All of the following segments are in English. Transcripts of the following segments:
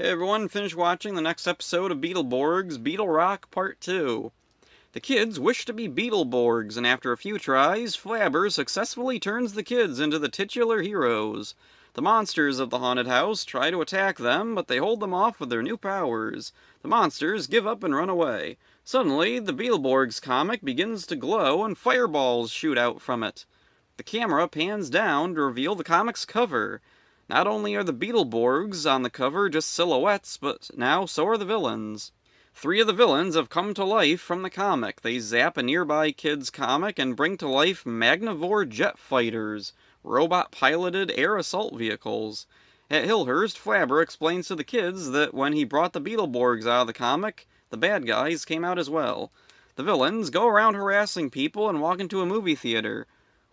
Hey everyone, finished watching the next episode of Beetleborgs, Beetle Rock Part 2. The kids wish to be Beetleborgs, and after a few tries, Flabber successfully turns the kids into the titular heroes. The monsters of the haunted house try to attack them, but they hold them off with their new powers. The monsters give up and run away. Suddenly, the Beetleborgs comic begins to glow and fireballs shoot out from it. The camera pans down to reveal the comic's cover. Not only are the Beetleborgs on the cover just silhouettes, but now so are the villains. Three of the villains have come to life from the comic. They zap a nearby kid's comic and bring to life Magnivore jet fighters, robot-piloted air assault vehicles. At Hillhurst, Flabber explains to the kids that when he brought the Beetleborgs out of the comic, the bad guys came out as well. The villains go around harassing people and walk into a movie theater.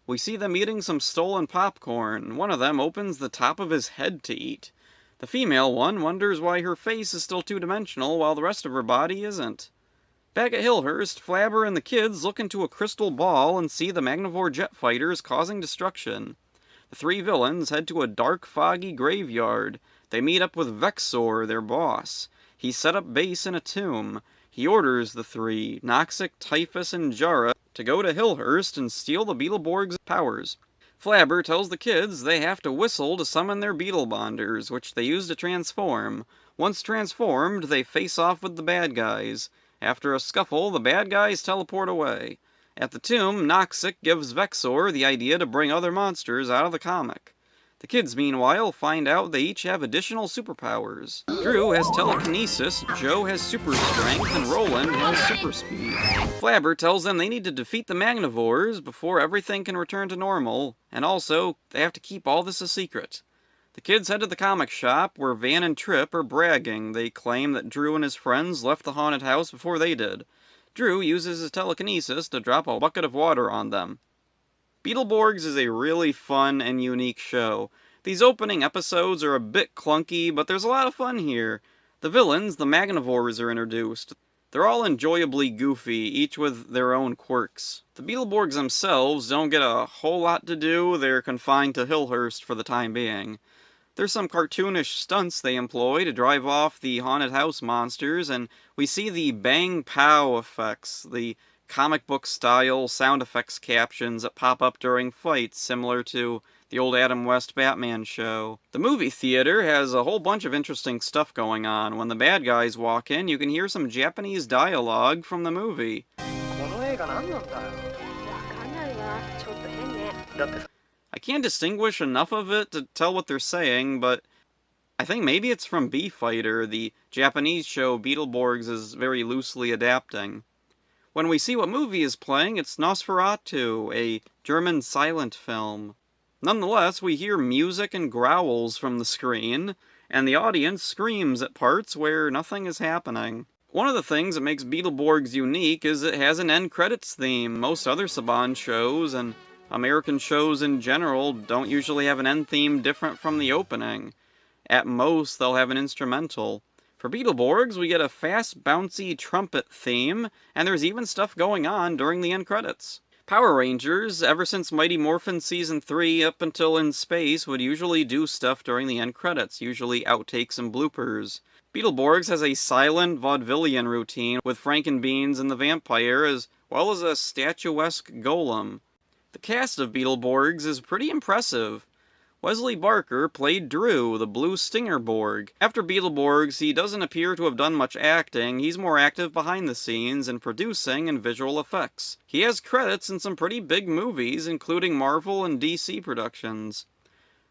We see them eating some stolen popcorn. One of them opens the top of his head to eat. The female one wonders why her face is still two-dimensional while the rest of her body isn't. Back at Hillhurst, Flabber and the kids look into a crystal ball and see the Magnivore jet fighters causing destruction. The three villains head to a dark, foggy graveyard. They meet up with Vexor, their boss. He's set up base in a tomb. He orders the three, Noxic, Typhus, and Jara, to go to Hillhurst and steal the Beetleborgs' powers. Flabber tells the kids they have to whistle to summon their Beetle Bonders, which they use to transform. Once transformed, they face off with the bad guys. After a scuffle, the bad guys teleport away. At the tomb, Noxic gives Vexor the idea to bring other monsters out of the comic. The kids, meanwhile, find out they each have additional superpowers. Drew has telekinesis, Joe has super strength, and Roland has super speed. Flabber tells them they need to defeat the Magnivores before everything can return to normal, and also, they have to keep all this a secret. The kids head to the comic shop, where Van and Trip are bragging. They claim that Drew and his friends left the haunted house before they did. Drew uses his telekinesis to drop a bucket of water on them. Beetleborgs is a really fun and unique show. These opening episodes are a bit clunky, but there's a lot of fun here. The villains, the Magnivores, are introduced. They're all enjoyably goofy, each with their own quirks. The Beetleborgs themselves don't get a whole lot to do. They're confined to Hillhurst for the time being. There's some cartoonish stunts they employ to drive off the haunted house monsters, and we see the bang-pow effects, the comic book style sound effects captions that pop up during fights, similar to the old Adam West Batman show. The movie theater has a whole bunch of interesting stuff going on. When the bad guys walk in, you can hear some Japanese dialogue from the movie. I can't distinguish enough of it to tell what they're saying, but I think maybe it's from Bee-Fighter, the Japanese show Beetleborgs is very loosely adapting. When we see what movie is playing, it's Nosferatu, a German silent film. Nonetheless, we hear music and growls from the screen, and the audience screams at parts where nothing is happening. One of the things that makes Beetleborgs unique is it has an end credits theme. Most other Saban shows, and American shows in general, don't usually have an end theme different from the opening. At most, they'll have an instrumental. For Beetleborgs, we get a fast, bouncy trumpet theme, and there's even stuff going on during the end credits. Power Rangers, ever since Mighty Morphin Season 3 up until In Space, would usually do stuff during the end credits, usually outtakes and bloopers. Beetleborgs has a silent vaudevillian routine with Frankenbeans and the Vampire, as well as a statuesque golem. The cast of Beetleborgs is pretty impressive. Wesley Barker played Drew, the Blue Stingerborg. After Beetleborgs, he doesn't appear to have done much acting. He's more active behind the scenes in producing and visual effects. He has credits in some pretty big movies, including Marvel and DC productions.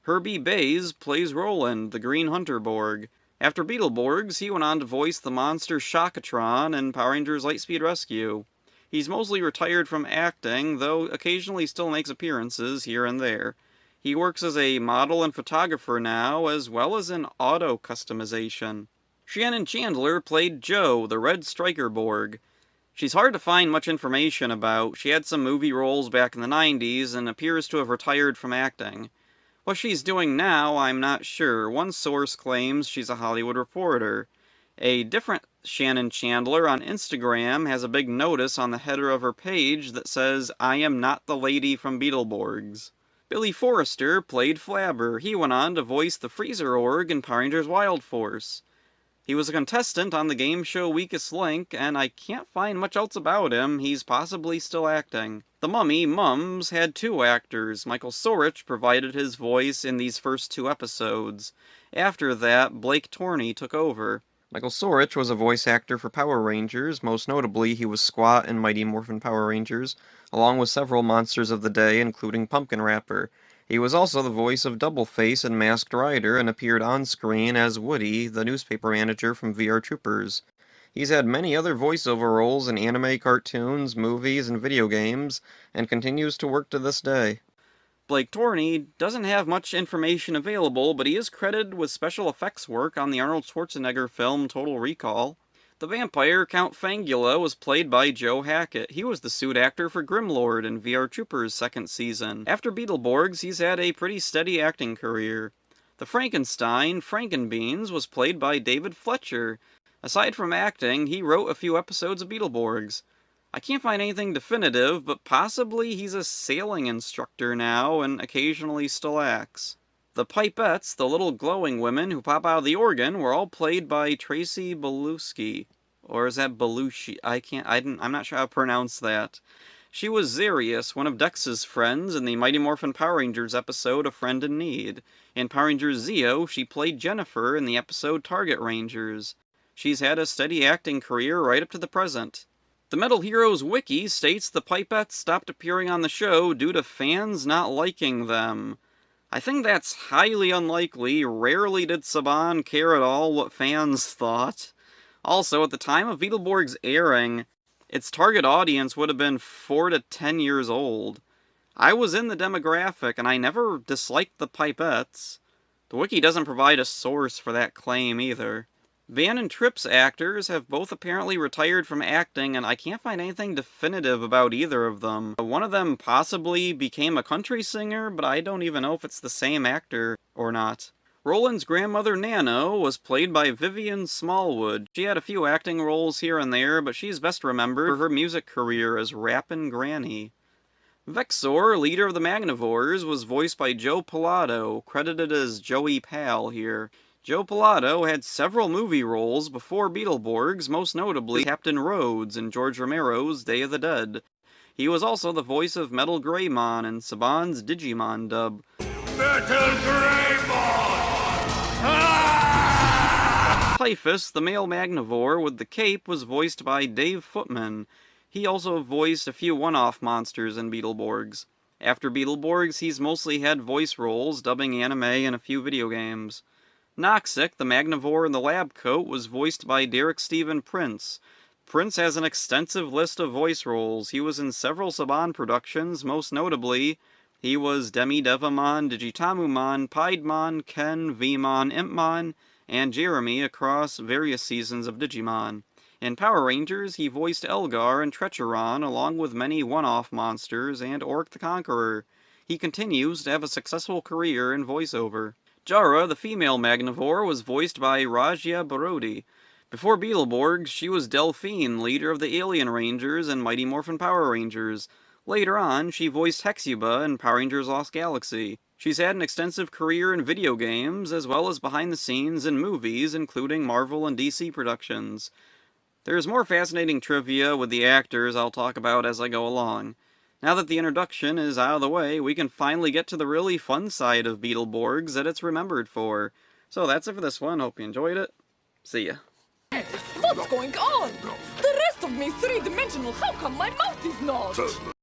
Herbie Bays plays Roland, the Green Hunter-Borg. After Beetleborgs, he went on to voice the monster Shockatron in Power Rangers Lightspeed Rescue. He's mostly retired from acting, though occasionally still makes appearances here and there. He works as a model and photographer now, as well as in auto customization. Shannon Chandler played Jo, the Red Striker Borg. She's hard to find much information about. She had some movie roles back in the 90s and appears to have retired from acting. What she's doing now, I'm not sure. One source claims she's a Hollywood reporter. A different Shannon Chandler on Instagram has a big notice on the header of her page that says, "I am not the lady from Beetleborgs." Billy Forrester played Flabber. He went on to voice the Freezer Org in Power Rangers Wild Force. He was a contestant on the game show Weakest Link, and I can't find much else about him. He's possibly still acting. The Mummy, Mums, had two actors. Michael Sorich provided his voice in these first two episodes. After that, Blake Torney took over. Michael Sorich was a voice actor for Power Rangers. Most notably, he was Squat in Mighty Morphin Power Rangers, along with several monsters of the day, including Pumpkin Rapper. He was also the voice of Doubleface in Masked Rider and appeared on-screen as Woody, the newspaper manager from VR Troopers. He's had many other voiceover roles in anime, cartoons, movies, and video games, and continues to work to this day. Blake Torney doesn't have much information available, but he is credited with special effects work on the Arnold Schwarzenegger film Total Recall. The vampire, Count Fangula, was played by Joe Hackett. He was the suit actor for Grimlord in VR Troopers' second season. After Beetleborgs, he's had a pretty steady acting career. The Frankenstein, Frankenbeans, was played by David Fletcher. Aside from acting, he wrote a few episodes of Beetleborgs. I can't find anything definitive, but possibly he's a sailing instructor now and occasionally still acts. The Pipettes, the little glowing women who pop out of the organ, were all played by Tracy Belushi. Or is that Belushi? I'm not sure how to pronounce that. She was Xerius, one of Dex's friends, in the Mighty Morphin Power Rangers episode A Friend in Need. In Power Rangers Zeo, she played Jennifer in the episode Target Rangers. She's had a steady acting career right up to the present. The Metal Heroes Wiki states the Pipettes stopped appearing on the show due to fans not liking them. I think that's highly unlikely. Rarely did Saban care at all what fans thought. Also, at the time of Beetleborgs airing, its target audience would have been 4 to 10 years old. I was in the demographic, and I never disliked the Pipettes. The wiki doesn't provide a source for that claim either. Van and Tripp's actors have both apparently retired from acting, and I can't find anything definitive about either of them. One of them possibly became a country singer, but I don't even know if it's the same actor or not. Roland's grandmother Nano was played by Vivian Smallwood. She had a few acting roles here and there, but she's best remembered for her music career as Rappin' Granny. Vexor, leader of the Magnivores, was voiced by Joe Pilato, credited as Joey Pal here. Joe Pilato had several movie roles before Beetleborgs, most notably Captain Rhodes in George Romero's Day of the Dead. He was also the voice of Metal Greymon in Saban's Digimon dub. Metal Greymon! Typhus, the male Magnivore with the cape, was voiced by Dave Footman. He also voiced a few one-off monsters in Beetleborgs. After Beetleborgs, he's mostly had voice roles, dubbing anime and a few video games. Noxic, the Magnivore in the lab coat, was voiced by Derek Stephen Prince. Prince has an extensive list of voice roles. He was in several Saban productions, most notably, he was Demi Devamon, Digitamumon, Piedmon, Ken, Vmon, Impmon, and Jeremy across various seasons of Digimon. In Power Rangers, he voiced Elgar and Treacheron, along with many one-off monsters, and Orc the Conqueror. He continues to have a successful career in voiceover. Jara, the female Magnivore, was voiced by Rajya Barodi. Before Beetleborgs, she was Delphine, leader of the Alien Rangers and Mighty Morphin Power Rangers. Later on, she voiced Hexiba in Power Rangers Lost Galaxy. She's had an extensive career in video games, as well as behind the scenes in movies, including Marvel and DC productions. There's more fascinating trivia with the actors I'll talk about as I go along. Now that the introduction is out of the way, we can finally get to the really fun side of Beetleborgs that it's remembered for. So that's it for this one. Hope you enjoyed it. See ya. What's going on? The rest of me is three-dimensional. How come my mouth is not?